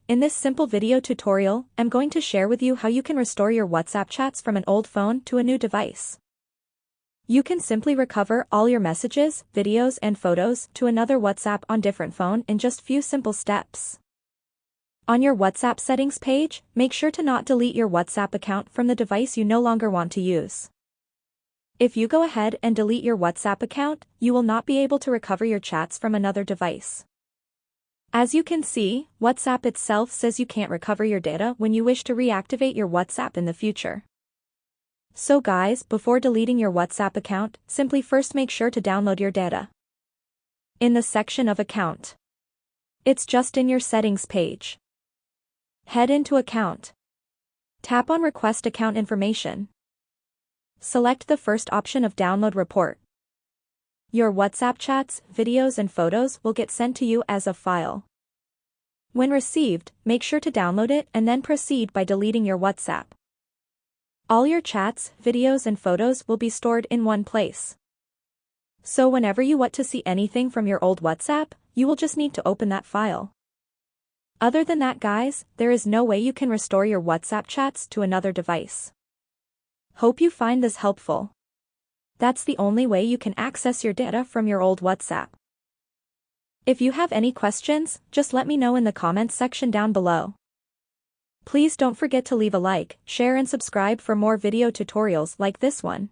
In this simple video tutorial, I'm going to share with you how you can restore your WhatsApp chats from an old phone to a new device. You can simply recover all your messages, videos and photos to another WhatsApp on different phone in just few simple steps. On your WhatsApp settings page, make sure to not delete your WhatsApp account from the device you no longer want to use. If you go ahead and delete your WhatsApp account, you will not be able to recover your chats from another device. As you can see, WhatsApp itself says you can't recover your data when you wish to reactivate your WhatsApp in the future. So guys, before deleting your WhatsApp account, simply first make sure to download your data. In the section of Account. It's just in your Settings page. Head into Account. Tap on Request Account Information. Select the first option of Download Report. Your WhatsApp chats, videos and photos will get sent to you as a file. When received, make sure to download it and then proceed by deleting your WhatsApp. All your chats, videos and photos will be stored in one place. So whenever you want to see anything from your old WhatsApp, you will just need to open that file. Other than that guys, there is no way you can restore your WhatsApp chats to another device. Hope you find this helpful. That's the only way you can access your data from your old WhatsApp. If you have any questions, just let me know in the comments section down below. Please don't forget to leave a like, share and subscribe for more video tutorials like this one.